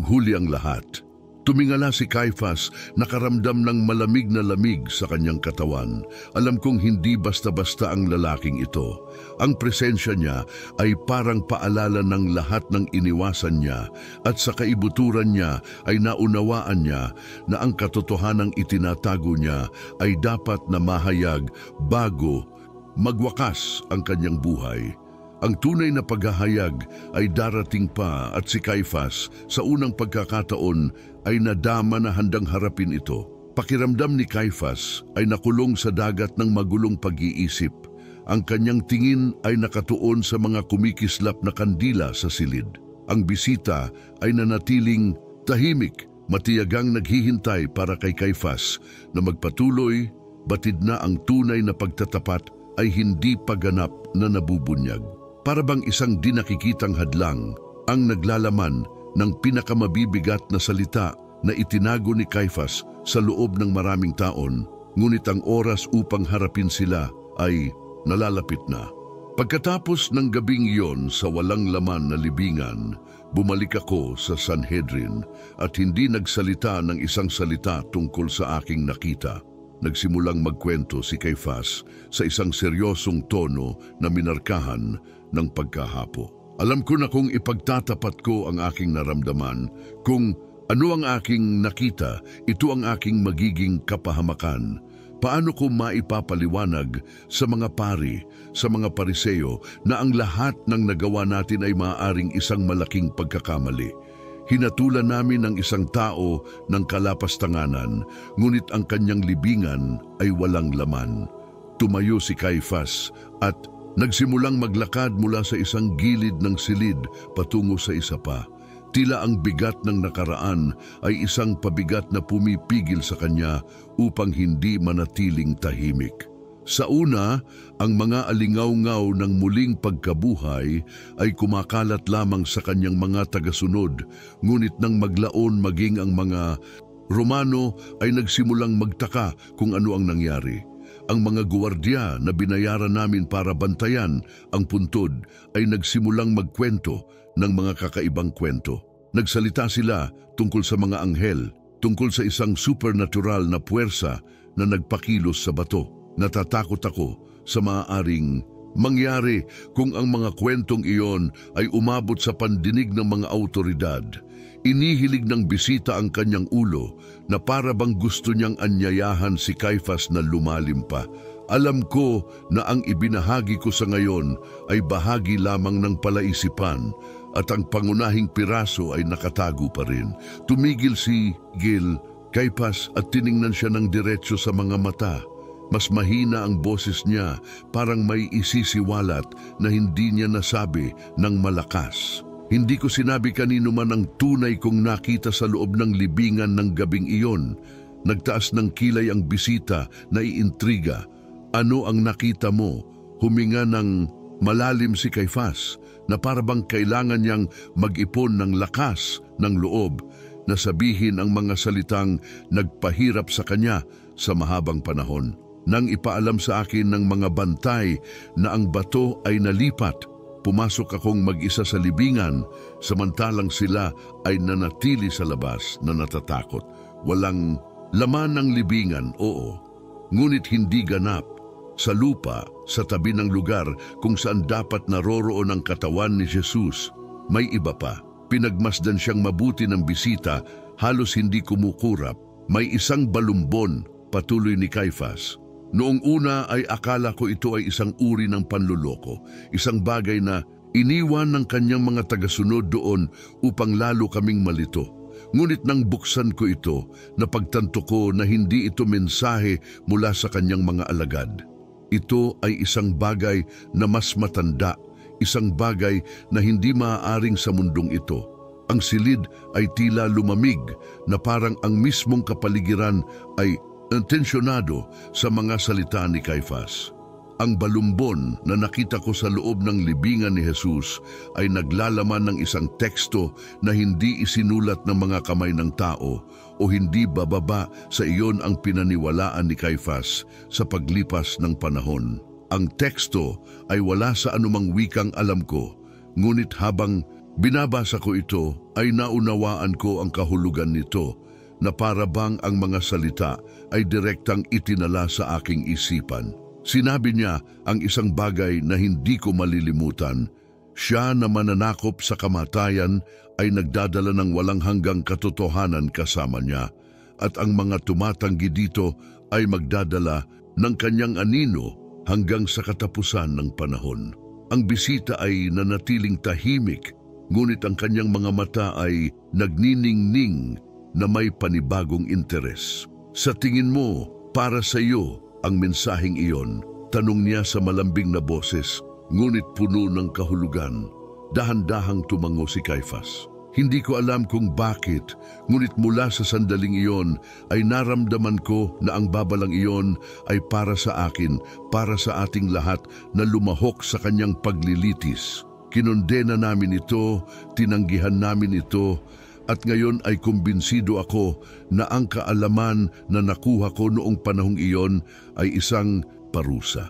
huli ang lahat. Tumingala si Caiphas, nakaramdam ng malamig na lamig sa kanyang katawan. Alam kong hindi basta-basta ang lalaking ito. Ang presensya niya ay parang paalala ng lahat ng iniwasan niya, at sa kaibuturan niya ay naunawaan niya na ang katotohanang itinatago niya ay dapat na mahayag bago magwakas ang kanyang buhay. Ang tunay na paghahayag ay darating pa at si Caifás sa unang pagkakataon ay nadama na handang harapin ito. Pakiramdam ni Caifás ay nakulong sa dagat ng magulong pag-iisip. Ang kanyang tingin ay nakatuon sa mga kumikislap na kandila sa silid. Ang bisita ay nanatiling tahimik, matiyagang naghihintay para kay Caifás na magpatuloy, batid na ang tunay na pagtatapat ay hindi paganap na nabubunyag. Para bang isang di nakikitang hadlang ang naglalaman ng pinakamabibigat na salita na itinago ni Caifás sa loob ng maraming taon, ngunit ang oras upang harapin sila ay nalalapit na. Pagkatapos ng gabing iyon sa walang laman na libingan, bumalik ako sa Sanhedrin at hindi nagsalita ng isang salita tungkol sa aking nakita. Nagsimulang magkwento si Caifás sa isang seryosong tono na minarkahan ng pagkahapo. Alam ko na kung ipagtatapat ko ang aking naramdaman, kung ano ang aking nakita, ito ang aking magiging kapahamakan. Paano ko maipapaliwanag sa mga pari, sa mga Pariseo, na ang lahat ng nagawa natin ay maaaring isang malaking pagkakamali? Hinatulan namin ng isang tao ng kalapastanganan, ngunit ang kanyang libingan ay walang laman. Tumayo si Caifás at nagsimulang maglakad mula sa isang gilid ng silid patungo sa isa pa. Tila ang bigat ng nakaraan ay isang pabigat na pumipigil sa kanya upang hindi manatiling tahimik. Sa una, ang mga alingaw-ngaw ng muling pagkabuhay ay kumakalat lamang sa kanyang mga tagasunod, ngunit nang maglaon maging ang mga Romano ay nagsimulang magtaka kung ano ang nangyari. Ang mga guwardiya na binayaran namin para bantayan ang puntod ay nagsimulang magkwento ng mga kakaibang kwento. Nagsalita sila tungkol sa mga anghel, tungkol sa isang supernatural na puwersa na nagpakilos sa bato. Natatakot ako sa maaaring mangyari kung ang mga kwentong iyon ay umabot sa pandinig ng mga awtoridad. Inihilig ng bisita ang kanyang ulo na para bang gusto niyang anyayahan si Caifás na lumalim pa. Alam ko na ang ibinahagi ko sa ngayon ay bahagi lamang ng palaisipan at ang pangunahing piraso ay nakatago pa rin. Tumigil si Caifás at tiningnan siya ng diretso sa mga mata. Mas mahina ang boses niya, parang may isisiwalat na hindi niya nasabi ng malakas. Hindi ko sinabi kanino man ang tunay kong nakita sa loob ng libingan ng gabing iyon. Nagtaas ng kilay ang bisita na iintriga. Ano ang nakita mo? Huminga ng malalim si Caifás na parabang kailangan niyang mag-ipon ng lakas ng loob na sabihin ang mga salitang nagpahirap sa kanya sa mahabang panahon. Nang ipaalam sa akin ng mga bantay na ang bato ay nalipat, pumasok akong mag-isa sa libingan, samantalang sila ay nanatili sa labas na natatakot. Walang laman ng libingan, oo, ngunit hindi ganap. Sa lupa, sa tabi ng lugar kung saan dapat naroroon ang katawan ni Jesus, may iba pa. Pinagmasdan siyang mabuti ng bisita, halos hindi kumukurap. May isang balumbon, patuloy ni Caifás. Noong una ay akala ko ito ay isang uri ng panluloko, isang bagay na iniwan ng kanyang mga tagasunod doon upang lalo kaming malito. Ngunit nang buksan ko ito, napagtanto ko na hindi ito mensahe mula sa kanyang mga alagad. Ito ay isang bagay na mas matanda, isang bagay na hindi maaaring sa mundong ito. Ang silid ay tila lumamig na parang ang mismong kapaligiran ay intensyonado sa mga salita ni Caifás. Ang balumbon na nakita ko sa loob ng libingan ni Jesus ay naglalaman ng isang teksto na hindi isinulat ng mga kamay ng tao o hindi bababa sa iyon ang pinaniwalaan ni Caifás sa paglipas ng panahon. Ang teksto ay wala sa anumang wikang alam ko, ngunit habang binabasa ko ito ay naunawaan ko ang kahulugan nito, na para bang ang mga salita ay direktang itinala sa aking isipan. Sinabi niya ang isang bagay na hindi ko malilimutan. Siya na mananakop sa kamatayan ay nagdadala ng walang hanggang katotohanan kasama niya, at ang mga tumatanggi dito ay magdadala ng kanyang anino hanggang sa katapusan ng panahon. Ang bisita ay nanatiling tahimik, ngunit ang kanyang mga mata ay nagniningning na may panibagong interes. Sa tingin mo, para sa iyo ang mensaheng iyon? Tanong niya sa malambing na boses, ngunit puno ng kahulugan. Dahan-dahang tumango si Caifás. Hindi ko alam kung bakit, ngunit mula sa sandaling iyon ay naramdaman ko na ang babalang iyon ay para sa akin, para sa ating lahat na lumahok sa kanyang paglilitis. Kinondena namin ito, tinanggihan namin ito, at ngayon ay kumbinsido ako na ang kaalaman na nakuha ko noong panahong iyon ay isang parusa.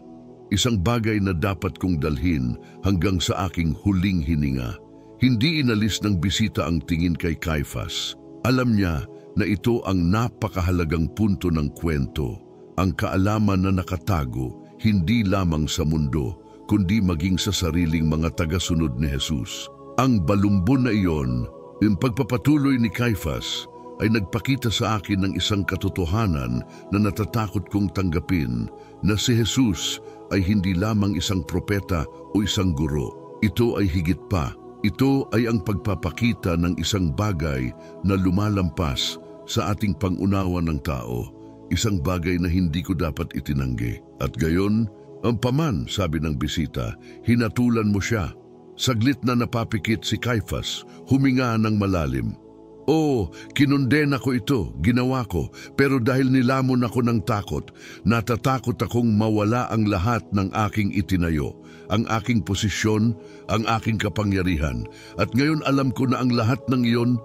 Isang bagay na dapat kong dalhin hanggang sa aking huling hininga. Hindi inalis ng bisita ang tingin kay Caifás. Alam niya na ito ang napakahalagang punto ng kwento, ang kaalaman na nakatago hindi lamang sa mundo, kundi maging sa sariling mga tagasunod ni Jesus. Ang balumbon na iyon, yung pagpapatuloy ni Caifás, ay nagpakita sa akin ng isang katotohanan na natatakot kong tanggapin, na si Jesus ay hindi lamang isang propeta o isang guro. Ito ay higit pa. Ito ay ang pagpapakita ng isang bagay na lumalampas sa ating pangunawa ng tao, isang bagay na hindi ko dapat itinanggi. At gayon, ang paman, sabi ng bisita, hinatulan mo siya. Saglit na napapikit si Caifás, huminga ng malalim. Oo, kinondena ko ito, ginawa ko, pero dahil nilamon ako ng takot, natatakot akong mawala ang lahat ng aking itinayo, ang aking posisyon, ang aking kapangyarihan, at ngayon alam ko na ang lahat ng iyon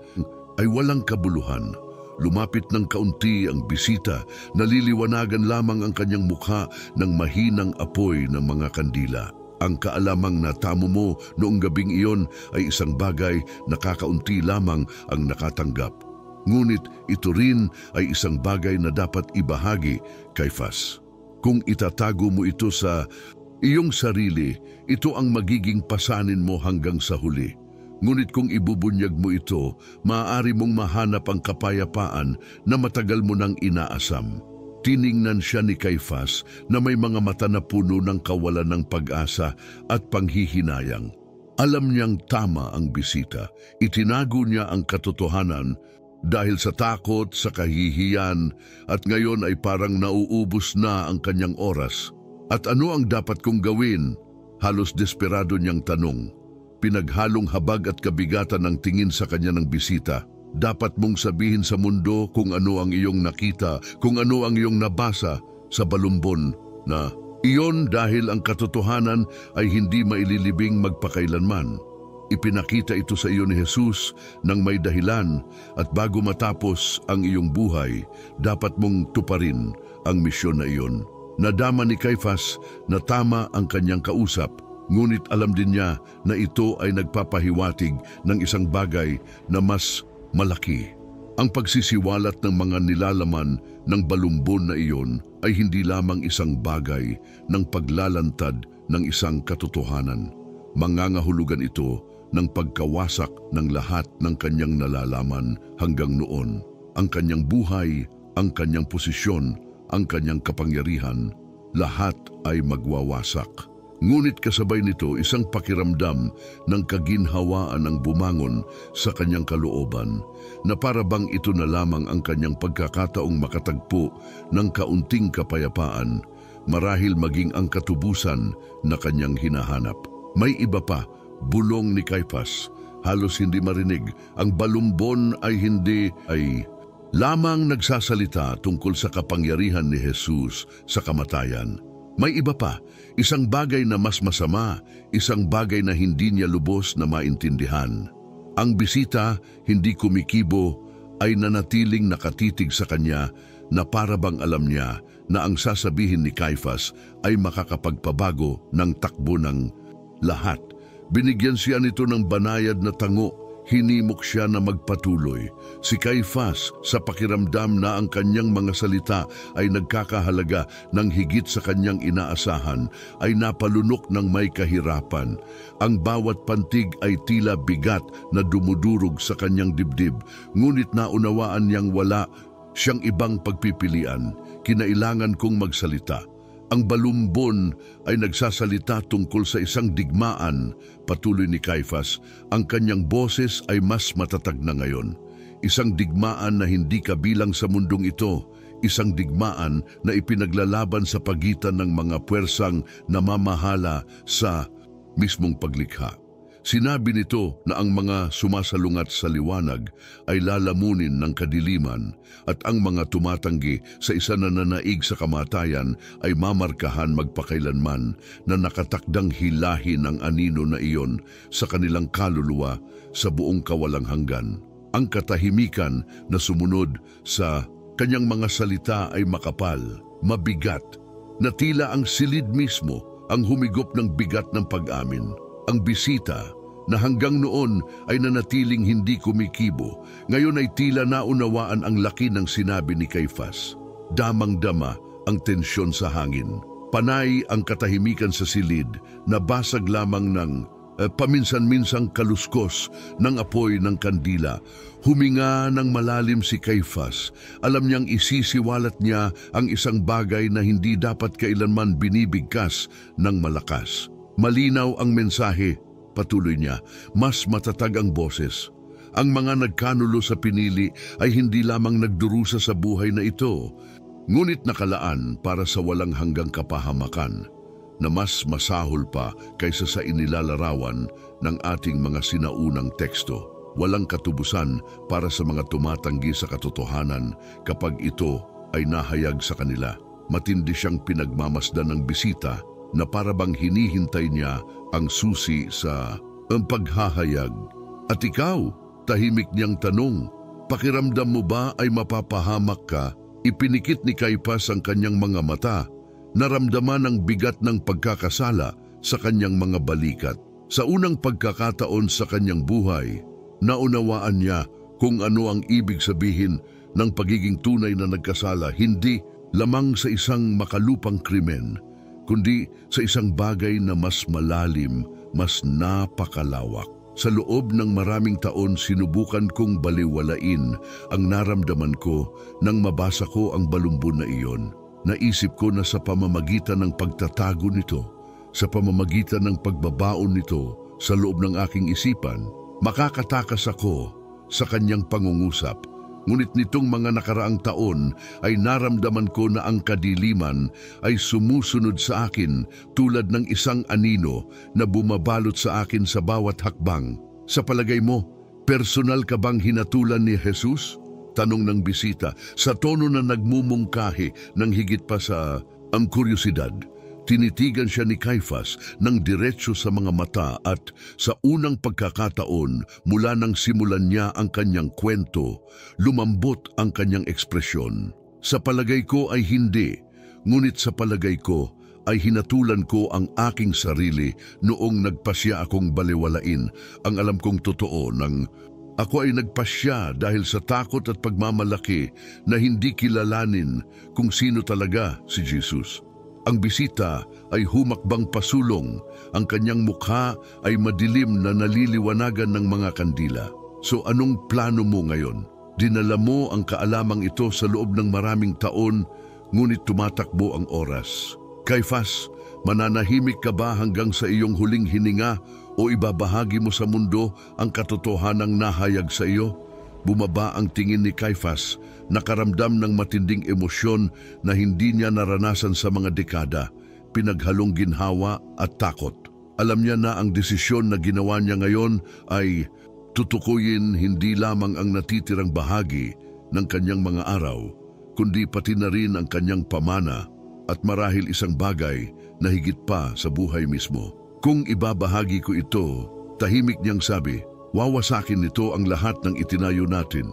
ay walang kabuluhan. Lumapit ng kaunti ang bisita, naliliwanagan lamang ang kanyang mukha ng mahinang apoy ng mga kandila. Ang kaalamang natamo mo noong gabing iyon ay isang bagay na kakaunti lamang ang nakatanggap. Ngunit ito rin ay isang bagay na dapat ibahagi, Caifás. Kung itatago mo ito sa iyong sarili, ito ang magiging pasanin mo hanggang sa huli. Ngunit kung ibubunyag mo ito, maaari mong mahanap ang kapayapaan na matagal mo nang inaasam. Tiningnan siya ni Caifás na may mga mata na puno ng kawalan ng pag-asa at panghihinayang. Alam niyang tama ang bisita. Itinago niya ang katotohanan dahil sa takot, sa kahihiyan, at ngayon ay parang nauubos na ang kanyang oras. At ano ang dapat kong gawin? Halos desperado niyang tanong. Pinaghalong habag at kabigatan ng tingin sa kanya ng bisita. Dapat mong sabihin sa mundo kung ano ang iyong nakita, kung ano ang iyong nabasa sa balumbon na iyon dahil ang katotohanan ay hindi maililibing magpakailanman. Ipinakita ito sa iyo ni Jesus nang may dahilan at bago matapos ang iyong buhay, dapat mong tuparin ang misyon na iyon. Nadama ni Caifás na tama ang kanyang kausap, ngunit alam din niya na ito ay nagpapahiwatig ng isang bagay na mas malaki. Ang pagsisiwalat ng mga nilalaman ng balumbon na iyon ay hindi lamang isang bagay ng paglalantad ng isang katotohanan. Mangangahulugan ito ng pagkawasak ng lahat ng kanyang nalalaman hanggang noon. Ang kanyang buhay, ang kanyang posisyon, ang kanyang kapangyarihan, lahat ay magwawasak. Ngunit kasabay nito isang pakiramdam ng kaginhawaan ang bumangon sa kanyang kalooban na para bang ito na lamang ang kanyang pagkakataong makatagpo ng kaunting kapayapaan, marahil maging ang katubusan na kanyang hinahanap. May iba pa, bulong ni Caifás, halos hindi marinig. Ang balumbon ay hindi lamang nagsasalita tungkol sa kapangyarihan ni Jesus sa kamatayan. May iba pa, isang bagay na mas masama, isang bagay na hindi niya lubos na maintindihan. Ang bisita, hindi kumikibo, ay nanatiling nakatitig sa kanya na para bang alam niya na ang sasabihin ni Caifás ay makakapagpabago ng takbo ng lahat. Binigyan siya nito ng banayad na tango. Hinimok siya na magpatuloy. Si Caifás, sa pakiramdam na ang kanyang mga salita ay nagkakahalaga ng higit sa kanyang inaasahan, ay napalunok ng may kahirapan. Ang bawat pantig ay tila bigat na dumudurog sa kanyang dibdib, ngunit naunawaan niyang wala siyang ibang pagpipilian. Kinailangan kong magsalita. Ang balumbon ay nagsasalita tungkol sa isang digmaan, patuloy ni Caiphas. Ang kanyang boses ay mas matatag na ngayon. Isang digmaan na hindi kabilang sa mundong ito, isang digmaan na ipinaglalaban sa pagitan ng mga puwersang namamahala sa mismong paglikha. Sinabi nito na ang mga sumasalungat sa liwanag ay lalamunin ng kadiliman at ang mga tumatanggi sa isa na nanaig sa kamatayan ay mamarkahan magpakailanman na nakatakdang hilahin ang anino na iyon sa kanilang kaluluwa sa buong kawalang hanggan. Ang katahimikan na sumunod sa kanyang mga salita ay makapal, mabigat, na tila ang silid mismo ang humigop ng bigat ng pag-amin. Ang bisita na hanggang noon ay nanatiling hindi kumikibo, ngayon ay tila naunawaan ang laki ng sinabi ni Caiphas. Damang-dama ang tensyon sa hangin. Panay ang katahimikan sa silid, nabasag lamang ng paminsan-minsang kaluskos ng apoy ng kandila. Huminga ng malalim si Caiphas. Alam niyang isisiwalat niya ang isang bagay na hindi dapat kailanman binibigkas ng malakas. Malinaw ang mensahe, patuloy niya, mas matatag ang boses. Ang mga nagkanulo sa pinili ay hindi lamang nagdurusa sa buhay na ito, ngunit nakalaan para sa walang hanggang kapahamakan na mas masahol pa kaysa sa inilalarawan ng ating mga sinaunang teksto. Walang katubusan para sa mga tumatanggi sa katotohanan kapag ito ay nahayag sa kanila. Matindi siyang pinagmamasdan ng bisita na parabang hinihintay niya ang susi sa paghahayag. At ikaw, tahimik niyang tanong, pakiramdam mo ba ay mapapahamak ka? Ipinikit ni Caiphas ang kanyang mga mata. Naramdaman ang bigat ng pagkakasala sa kanyang mga balikat. Sa unang pagkakataon sa kanyang buhay, naunawaan niya kung ano ang ibig sabihin ng pagiging tunay na nagkasala, hindi lamang sa isang makalupang krimen, kundi sa isang bagay na mas malalim, mas napakalawak. Sa loob ng maraming taon, sinubukan kong baliwalain ang naramdaman ko nang mabasa ko ang balumbon na iyon. Naisip ko na sa pamamagitan ng pagtatago nito, sa pamamagitan ng pagbabaon nito sa loob ng aking isipan, makakatakas ako sa kanyang pangungusap. Ngunit nitong mga nakaraang taon ay naramdaman ko na ang kadiliman ay sumusunod sa akin tulad ng isang anino na bumabalot sa akin sa bawat hakbang. Sa palagay mo, personal ka bang hinatulan ni Jesus? Tanong ng bisita sa tono na nagmumungkahi ng higit pa sa kuryosidad. Tinitigan siya ni Caiphas ng diretso sa mga mata at sa unang pagkakataon mula nang simulan niya ang kanyang kwento, lumambot ang kanyang ekspresyon. Sa palagay ko ay hindi, ngunit sa palagay ko ay hinatulan ko ang aking sarili noong nagpasya akong baliwalain ang alam kong totoo nang ako ay nagpasya dahil sa takot at pagmamalaki na hindi kilalanin kung sino talaga si Jesus. Ang bisita ay humakbang pasulong, ang kanyang mukha ay madilim na naliliwanagan ng mga kandila. So anong plano mo ngayon? Dinala mo ang kaalamang ito sa loob ng maraming taon, ngunit tumatakbo ang oras. Caiphas, mananahimik ka ba hanggang sa iyong huling hininga o ibabahagi mo sa mundo ang katotohanang nahayag sa iyo? Bumaba ang tingin ni Caiphas, nakaramdam ng matinding emosyon na hindi niya naranasan sa mga dekada, pinaghalong ginhawa at takot. Alam niya na ang desisyon na ginawa niya ngayon ay tutukuyin hindi lamang ang natitirang bahagi ng kanyang mga araw, kundi pati na rin ang kanyang pamana at marahil isang bagay na higit pa sa buhay mismo. Kung ibabahagi ko ito, tahimik niyang sabi, wawasakin nito ang lahat ng itinayo natin.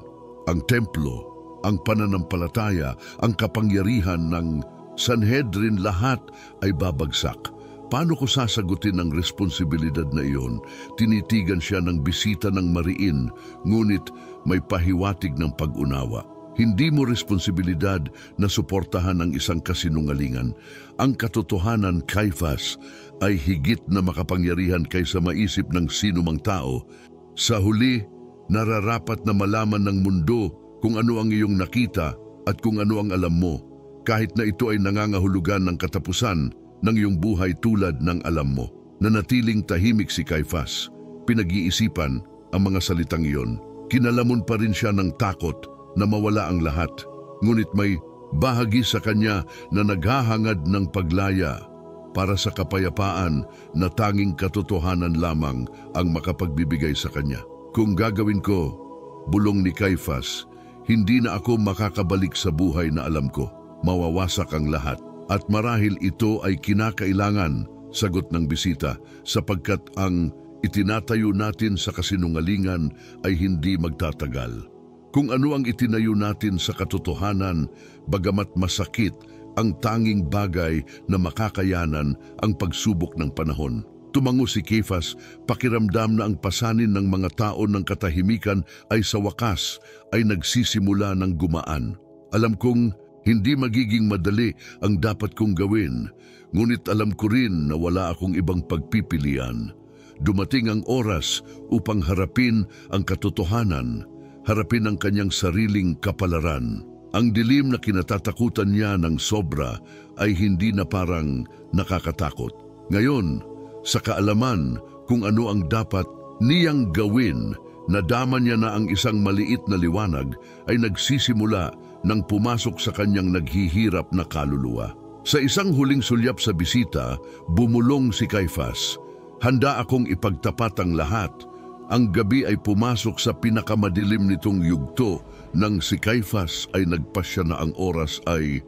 Ang templo, ang pananampalataya, ang kapangyarihan ng Sanhedrin, lahat ay babagsak. Paano ko sasagutin ang responsibilidad na iyon? Tinitigan siya ng bisita ng mariin, ngunit may pahiwatig ng pag-unawa. Hindi mo responsibilidad na suportahan ang isang kasinungalingan. Ang katotohanan, Caiphas, ay higit na makapangyarihan kaysa maisip ng sinumang tao. Sa huli, nararapat na malaman ng mundo kung ano ang iyong nakita at kung ano ang alam mo. kahit na ito ay nangangahulugan ng katapusan ng iyong buhay tulad ng alam mo. Nanatiling tahimik si Caifás. Pinag-iisipan ang mga salitang iyon. Kinalamon pa rin siya ng takot na mawala ang lahat. Ngunit may bahagi sa kanya na naghahangad ng paglaya para sa kapayapaan na tanging katotohanan lamang ang makapagbibigay sa kanya. Kung gagawin ko, bulong ni Caifás, hindi na ako makakabalik sa buhay na alam ko. Mawawasak ang lahat. At marahil ito ay kinakailangan, sagot ng bisita, sapagkat ang itinatayo natin sa kasinungalingan ay hindi magtatagal. Kung ano ang itinayo natin sa katotohanan, bagamat masakit, ang tanging bagay na makakayanan ang pagsubok ng panahon. Tumango si Caifás, pakiramdam na ang pasanin ng mga tao ng katahimikan ay sa wakas ay nagsisimula ng gumaan. Alam kong hindi magiging madali ang dapat kong gawin, ngunit alam ko rin na wala akong ibang pagpipilian. Dumating ang oras upang harapin ang katotohanan, harapin ang kanyang sariling kapalaran. Ang dilim na kinatatakutan niya ng sobra ay hindi na parang nakakatakot. Ngayon, sa kaalaman kung ano ang dapat niyang gawin, nadama niya na ang isang maliit na liwanag ay nagsisimula nang pumasok sa kanyang naghihirap na kaluluwa. Sa isang huling sulyap sa bisita, bumulong si Caifás. Handa akong ipagtapat ang lahat. Ang gabi ay pumasok sa pinakamadilim nitong yugto nang si Caifás ay nagpasya na ang oras ay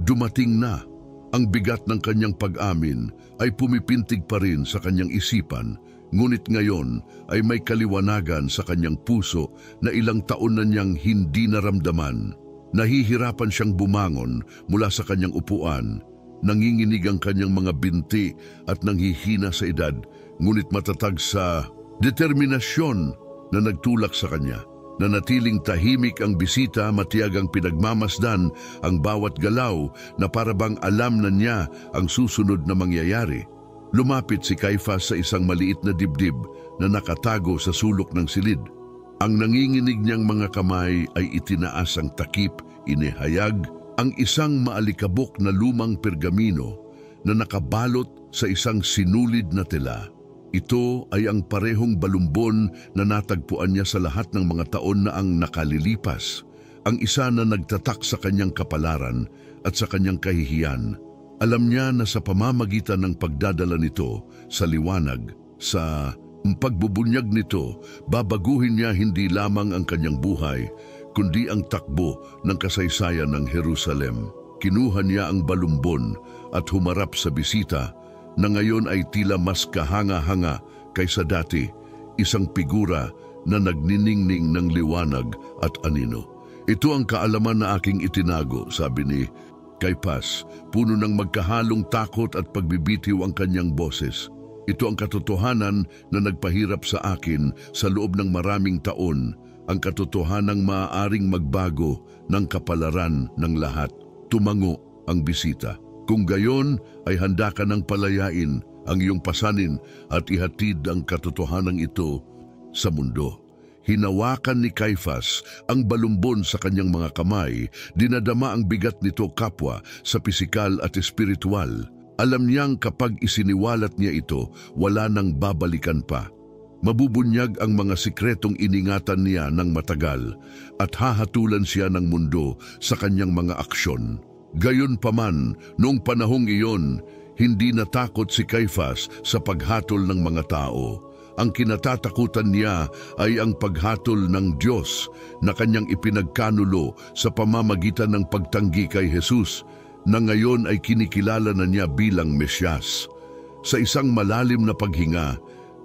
dumating na. Ang bigat ng kanyang pag-amin ay pumipintig pa rin sa kanyang isipan, ngunit ngayon ay may kaliwanagan sa kanyang puso na ilang taon na niyang hindi naramdaman. Nahihirapan siyang bumangon mula sa kanyang upuan. Nanginginig ang kanyang mga binti at nanghihina sa edad, ngunit matatag sa determinasyon na nagtulak sa kanya. Nanatiling tahimik ang bisita, matiyagang pinagmamasdan ang bawat galaw na parabang alam na niya ang susunod na mangyayari. Lumapit si Caifás sa isang maliit na dibdib na nakatago sa sulok ng silid. Ang nanginginig niyang mga kamay ay itinaas ang takip, inihayag ang isang maalikabok na lumang pergamino na nakabalot sa isang sinulid na tela. Ito ay ang parehong balumbon na natagpuan niya sa lahat ng mga taon na ang nakalilipas. Ang isa na nagtatak sa kanyang kapalaran at sa kanyang kahihiyan. Alam niya na sa pamamagitan ng pagdadala nito sa liwanag, sa pagbubunyag nito, babaguhin niya hindi lamang ang kanyang buhay, kundi ang takbo ng kasaysayan ng Jerusalem. Kinuha niya ang balumbon at humarap sa bisita na ngayon ay tila mas kahanga-hanga kaysa dati, isang figura na nagniningning ng liwanag at anino. Ito ang kaalaman na aking itinago, sabi ni Caifás, puno ng magkahalong takot at pagbibitiw ang kanyang boses. Ito ang katotohanan na nagpahirap sa akin sa loob ng maraming taon, ang katotohanang maaaring magbago ng kapalaran ng lahat. Tumango ang bisita. Kung gayon ay handa ka ng palayain ang iyong pasanin at ihatid ang katotohanang ito sa mundo. Hinawakan ni Caifás ang balumbon sa kanyang mga kamay, dinadama ang bigat nito kapwa sa pisikal at espiritual. Alam niyang kapag isiniwalat niya ito, wala nang babalikan pa. Mabubunyag ang mga sikretong iningatan niya ng matagal at hahatulan siya ng mundo sa kanyang mga aksyon. Gayunpaman, noong panahong iyon, hindi natakot si Caifás sa paghatol ng mga tao. Ang kinatatakutan niya ay ang paghatol ng Diyos na kanyang ipinagkanulo sa pamamagitan ng pagtanggi kay Jesus, na ngayon ay kinikilala na niya bilang Mesyas. Sa isang malalim na paghinga,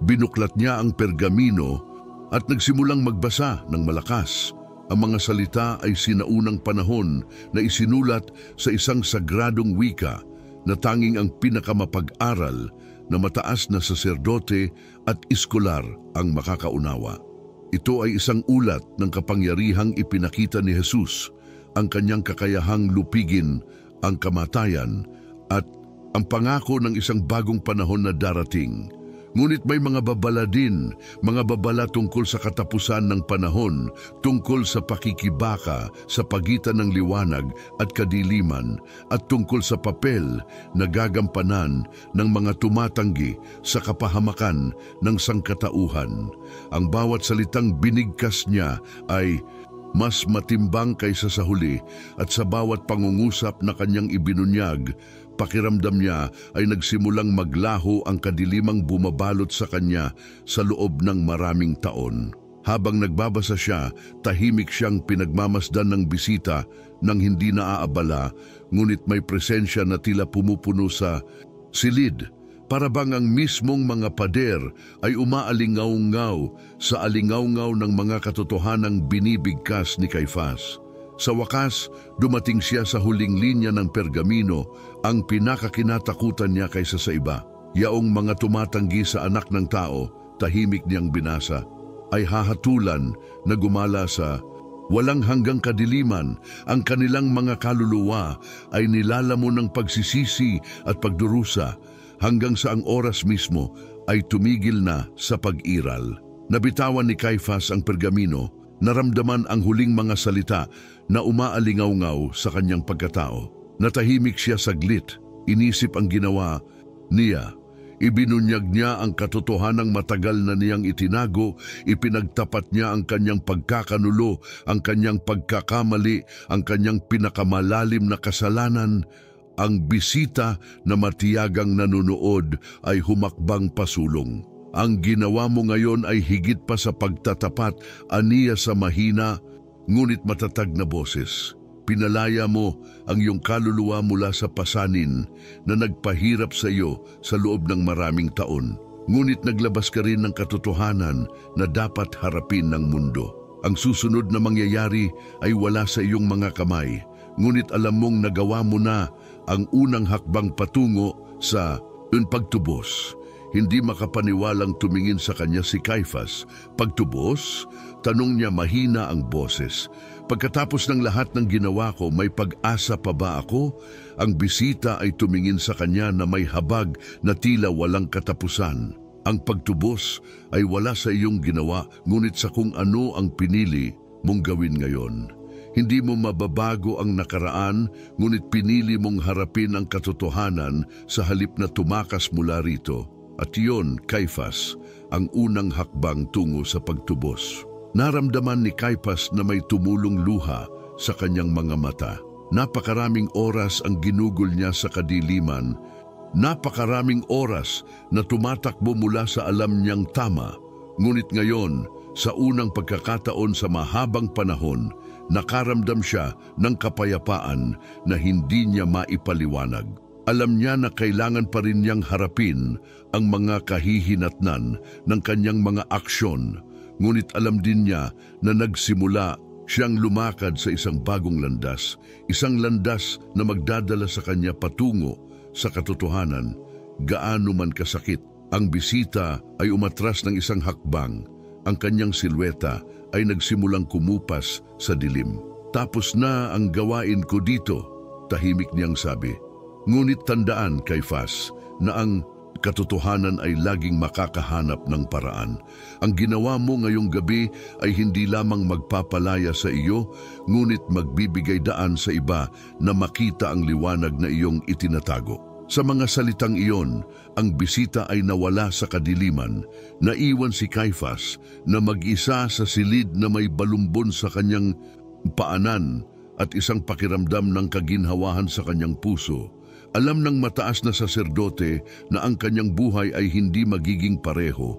binuklat niya ang pergamino at nagsimulang magbasa ng malakas. Ang mga salita ay sinaunang panahon na isinulat sa isang sagradong wika na tanging ang pinakamapag-aral na mataas na saserdote at iskolar ang makakaunawa. Ito ay isang ulat ng kapangyarihang ipinakita ni Jesus, ang kanyang kakayahang lupigin ang kamatayan at ang pangako ng isang bagong panahon na darating. Ngunit may mga babala din, mga babala tungkol sa katapusan ng panahon, tungkol sa pakikibaka sa pagitan ng liwanag at kadiliman, at tungkol sa papel na gagampanan ng mga tumatanggi sa kapahamakan ng sangkatauhan. Ang bawat salitang binigkas niya ay mas matimbang kaysa sa huli, at sa bawat pangungusap na kanyang ibinunyag, pakiramdam niya ay nagsimulang maglaho ang kadilimang bumabalot sa kanya sa loob ng maraming taon. Habang nagbabasa siya, tahimik siyang pinagmamasdan ng bisita nang hindi naaabala, ngunit may presensya na tila pumupuno sa silid. Para bang ang mismong mga pader ay umaalingaw-ngaw sa alingaw-ngaw ng mga katotohanang binibigkas ni Caifás. Sa wakas, dumating siya sa huling linya ng pergamino, ang pinakakinatakutan niya kaysa sa iba. Yaong mga tumatanggi sa anak ng tao, tahimik niyang binasa, ay hahatulan na gumala sa walang hanggang kadiliman. Ang kanilang mga kaluluwa ay nilalamon ng pagsisisi at pagdurusa, hanggang sa ang oras mismo ay tumigil na sa pag-iral. Nabitawan ni Caifás ang pergamino, naramdaman ang huling mga salita na umaalingaw-ngaw sa kanyang pagkatao. Natahimik siya saglit, inisip ang ginawa niya. Ibinunyag niya ang katotohanang matagal na niyang itinago, ipinagtapat niya ang kanyang pagkakanulo, ang kanyang pagkakamali, ang kanyang pinakamalalim na kasalanan. Ang bisita na matiyagang nanunood ay humakbang pasulong. Ang ginawa mo ngayon ay higit pa sa pagtatapat, aniya sa mahina, ngunit matatag na boses. Pinalaya mo ang iyong kaluluwa mula sa pasanin na nagpahirap sa iyo sa loob ng maraming taon. Ngunit naglabas ka rin ng katotohanan na dapat harapin ng mundo. Ang susunod na mangyayari ay wala sa iyong mga kamay, ngunit alam mong nagawa mo na ang unang hakbang patungo sa pagtubos. Hindi makapaniwalang tumingin sa kanya si Caifás. Pagtubos? Tanong niya, mahina ang boses. Pagkatapos ng lahat ng ginawa ko, may pag-asa pa ba ako? Ang bisita ay tumingin sa kanya na may habag na tila walang katapusan. Ang pagtubos ay wala sa iyong ginawa, ngunit sa kung ano ang pinili mong gawin ngayon. Hindi mo mababago ang nakaraan, ngunit pinili mong harapin ang katotohanan sa halip na tumakas mula rito. At iyon, Caifás, ang unang hakbang tungo sa pagtubos. Naramdaman ni Caifás na may tumulong luha sa kanyang mga mata. Napakaraming oras ang ginugol niya sa kadiliman. Napakaraming oras na tumatakbo mula sa alam niyang tama. Ngunit ngayon, sa unang pagkakataon sa mahabang panahon, nakaramdam siya ng kapayapaan na hindi niya maipaliwanag. Alam niya na kailangan pa rin niyang harapin ang mga kahihinatnan ng kanyang mga aksyon, ngunit alam din niya na nagsimula siyang lumakad sa isang bagong landas, isang landas na magdadala sa kanya patungo sa katotohanan. Gaano man kasakit, ang bisita ay umatras ng isang hakbang. Ang kanyang silweta ay nagsimulang kumupas sa dilim. Tapos na ang gawain ko dito, tahimik niyang sabi. Ngunit tandaan, Caifás, na ang katotohanan ay laging makakahanap ng paraan. Ang ginawa mo ngayong gabi ay hindi lamang magpapalaya sa iyo, ngunit magbibigay daan sa iba na makita ang liwanag na iyong itinatago. Sa mga salitang iyon, ang bisita ay nawala sa kadiliman. Naiwan si Caifás na mag-isa sa silid na may balumbon sa kanyang paanan at isang pakiramdam ng kaginhawahan sa kanyang puso. Alam ng mataas na saserdote na ang kanyang buhay ay hindi magiging pareho,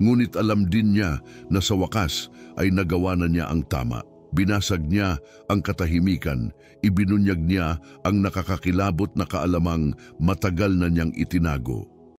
ngunit alam din niya na sa wakas ay nagawa na niya ang tama. Binasag niya ang katahimikan, ibinunyag niya ang nakakakilabot na kaalamang matagal na niyang itinago.